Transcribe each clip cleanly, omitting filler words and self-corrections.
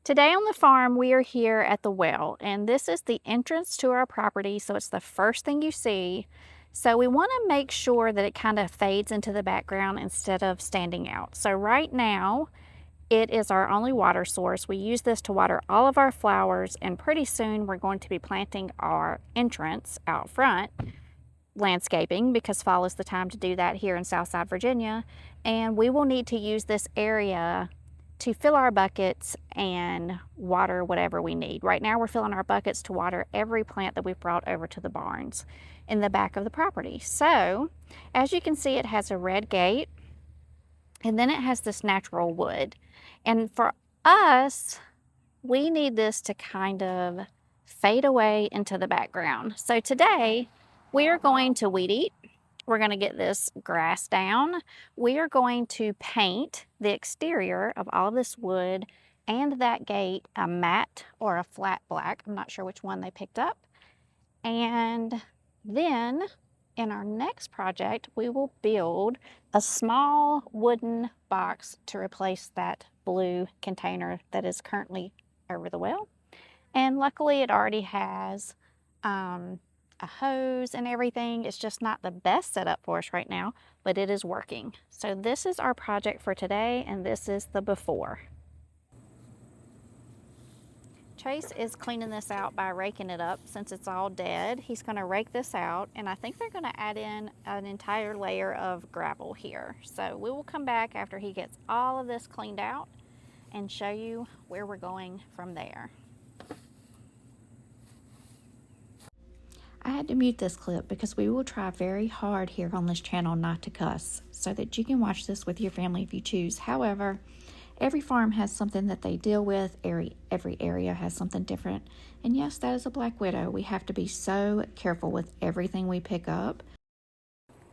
Today on the farm, we are here at the well, and this is the entrance to our property, so it's the first thing you see. So we want to make sure that it kind of fades into the background instead of standing out. So right now, it is our only water source. We use this to water all of our flowers, and pretty soon we're going to be planting our entrance out front, landscaping, because fall is the time to do that here in Southside Virginia. And we will need to use this area to fill our buckets and water whatever we need. Right now we're filling our buckets to water every plant that we've brought over to the barns in the back of the property. So as you can see, it has a red gate, and then it has this natural wood. And for us, we need this to kind of fade away into the background. So today we are going to weed eat. We're going to get this grass down. We are going to paint the exterior of all of this wood and that gate a matte or a flat black. I'm not sure which one they picked up. And then in our next project, we will build a small wooden box to replace that blue container that is currently over the well. And luckily it already has a hose and everything. It's just not the best setup for us right now, but it is working. So this is our project for today, and this is the before. Chase is cleaning this out by raking it up since it's all dead. He's going to rake this out, and I think they're going to add in an entire layer of gravel here. So we will come back after he gets all of this cleaned out and show you where we're going from there. I had to mute this clip because we will try very hard here on this channel not to cuss, so that you can watch this with your family if you choose. However, every farm has something that they deal with. Every area has something different. And yes, that is a black widow. We have to be so careful with everything we pick up.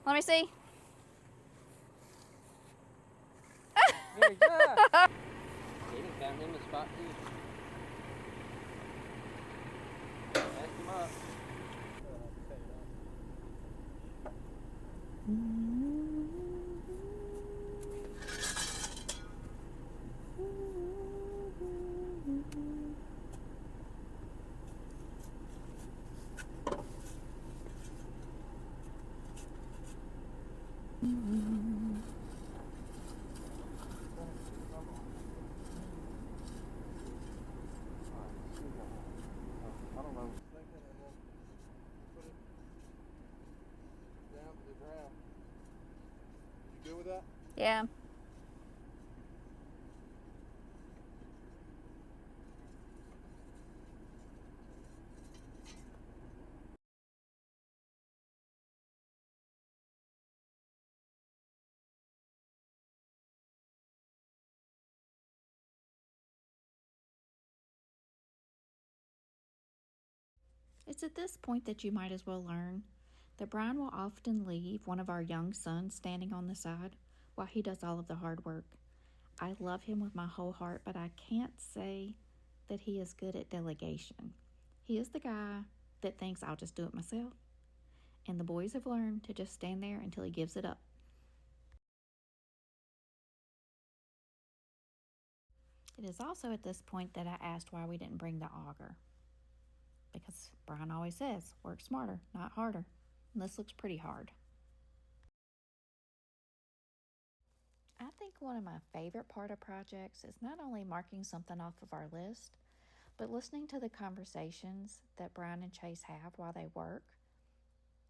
Let me see. Here, yeah. He done found him a spot too. Ask him up. With that? Yeah. It's at this point that you might as well learn that Brian will often leave one of our young sons standing on the side while he does all of the hard work. I love him with my whole heart, but I can't say that he is good at delegation. He is the guy that thinks I'll just do it myself. And the boys have learned to just stand there until he gives it up. It is also at this point that I asked why we didn't bring the auger. Because Brian always says, work smarter, not harder. And this looks pretty hard. I think one of my favorite part of projects is not only marking something off of our list, but listening to the conversations that Brian and Chase have while they work.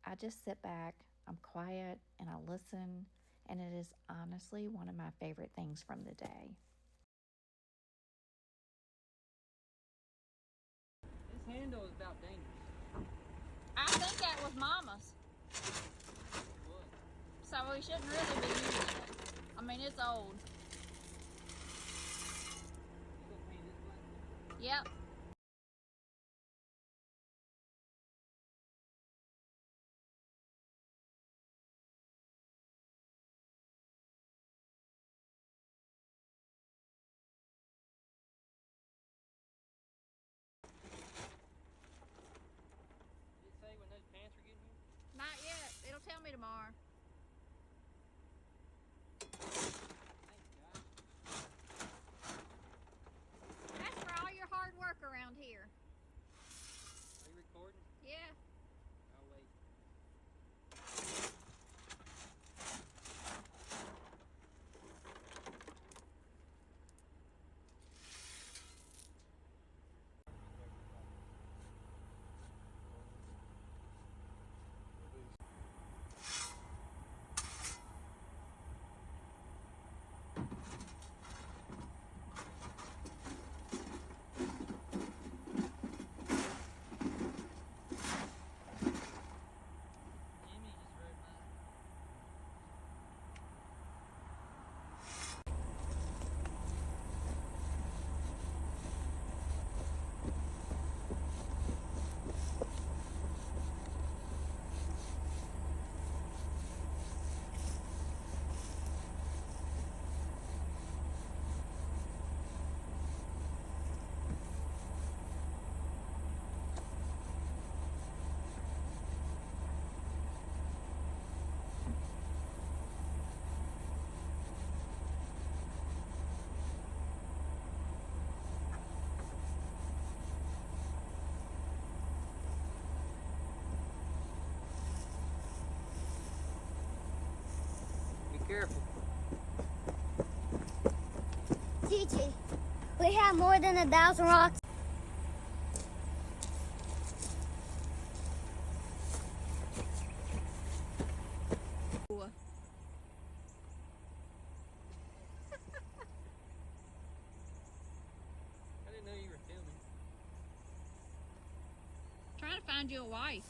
I just sit back, I'm quiet, and I listen, and it is honestly one of my favorite things from the day. This handle is about dangerous. I think that was Mama's. What? So we shouldn't really be using it. I mean, it's old. You gonna paint this black? Yep. Did it say when those pants are getting here? Not yet. It'll tell me tomorrow. Thanks, guys. That's right. careful. Gigi, we have more than 1,000 rocks. I didn't know you were filming. Trying to find you a wife.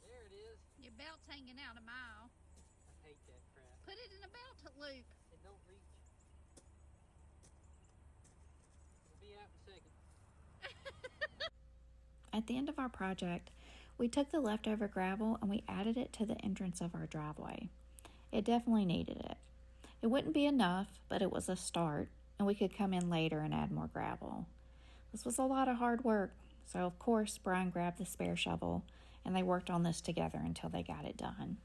There it is. Your belt's hanging out a mile. I hate that crap. Put it in a belt loop. It don't reach. We'll be out in a second. At the end of our project, we took the leftover gravel and we added it to the entrance of our driveway. It definitely needed it. It wouldn't be enough, but it was a start, and we could come in later and add more gravel. This was a lot of hard work, so of course Brian grabbed the spare shovel and they worked on this together until they got it done.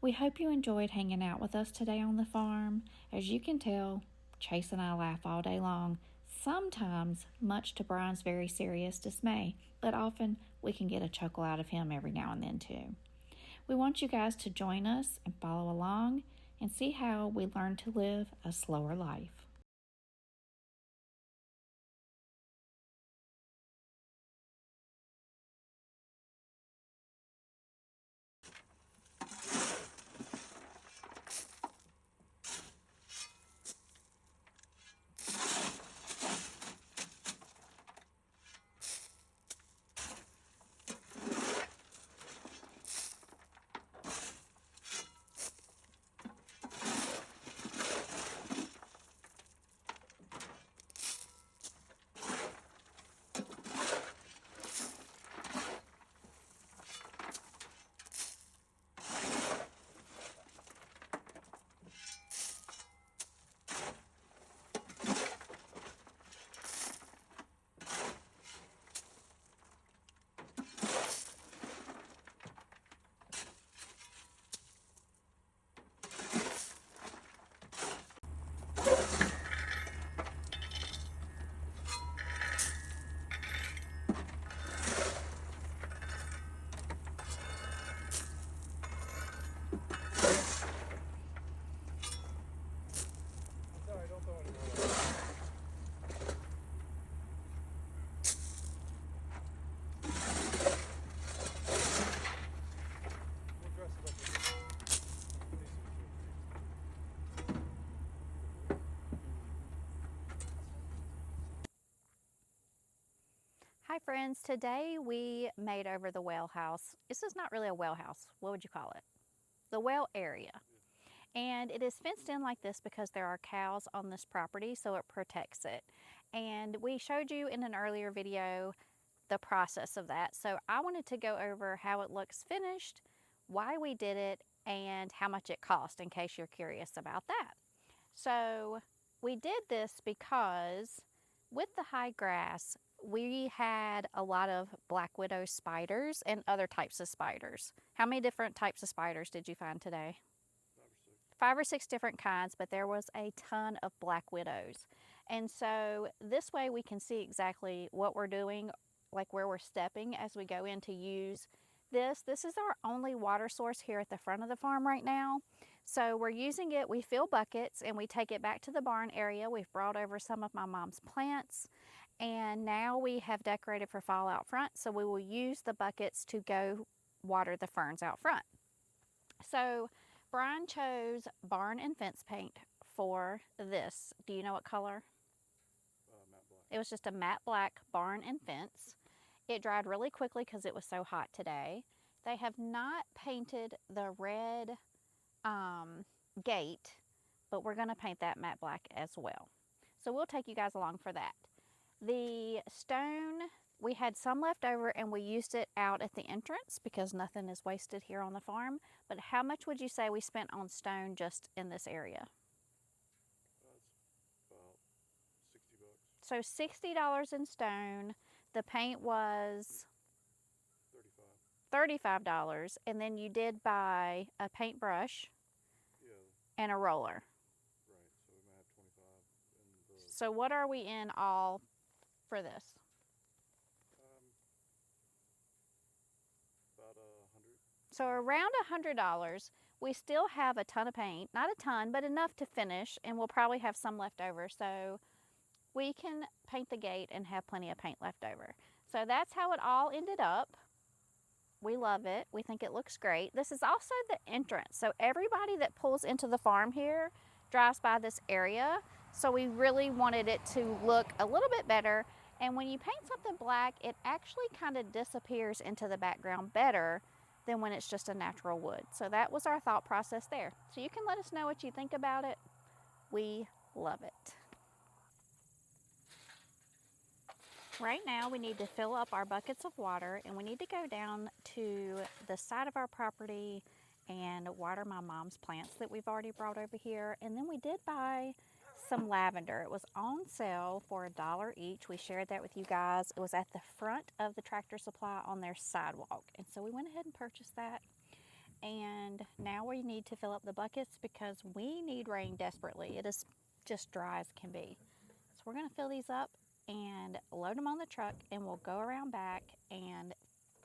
We hope you enjoyed hanging out with us today on the farm. As you can tell, Chase and I laugh all day long, sometimes much to Brian's very serious dismay, but often we can get a chuckle out of him every now and then too. We want you guys to join us and follow along and see how we learn to live a slower life. Sorry, don't throw any more. We'll dress it up with Hi friends, today we made over the well house. This is not really a well house. What would you call it? The well area. And it is fenced in like this because there are cows on this property, so it protects it. And we showed you in an earlier video the process of that. So I wanted to go over how it looks finished, why we did it, and how much it cost in case you're curious about that. So we did this because with the high grass, we had a lot of black widow spiders and other types of spiders. How many different types of spiders did you find today? 5 or 6 different kinds, but there was a ton of black widows. And so this way we can see exactly what we're doing, like where we're stepping as we go in to use this. This is our only water source here at the front of the farm right now. So we're using it, we fill buckets and we take it back to the barn area. We've brought over some of my mom's plants and now we have decorated for fall out front. So we will use the buckets to go water the ferns out front. So Brian chose barn and fence paint for this. Do you know what color? It was just a matte black barn and fence. It dried really quickly because it was so hot today. They have not painted the red gate, but we're going to paint that matte black as well. So we'll take you guys along for that. The stone, we had some left over and we used it out at the entrance because nothing is wasted here on the farm. But how much would you say we spent on stone just in this area? That's about $60. So $60 in stone. The paint was 35. $35. And then you did buy a paintbrush Yeah, and a roller. right. So we might have 25. And So what are we in all for this? about 100. So around $100. We still have a ton of paint, not a ton, but enough to finish, and we'll probably have some left over. So we can paint the gate and have plenty of paint left over. So that's how it all ended up. We love it. We think it looks great. This is also the entrance. So everybody that pulls into the farm here drives by this area. So we really wanted it to look a little bit better. And when you paint something black, it actually kind of disappears into the background better than when it's just a natural wood. So that was our thought process there. So you can let us know what you think about it. We love it. Right now we need to fill up our buckets of water, and we need to go down to the side of our property and water my mom's plants that we've already brought over here. And then we did buy some lavender. It was on sale for $1 each. We shared that with you guys. It was at the front of the Tractor Supply on their sidewalk. And so we went ahead and purchased that. And now we need to fill up the buckets because we need rain desperately. It is just dry as can be. So we're going to fill these up and load them on the truck, and we'll go around back and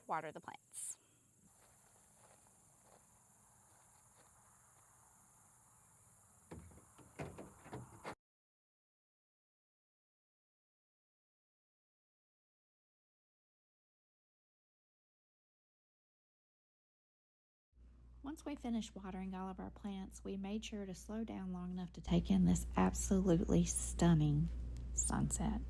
water the plants. Once we finished watering all of our plants, we made sure to slow down long enough to take in this absolutely stunning sunset.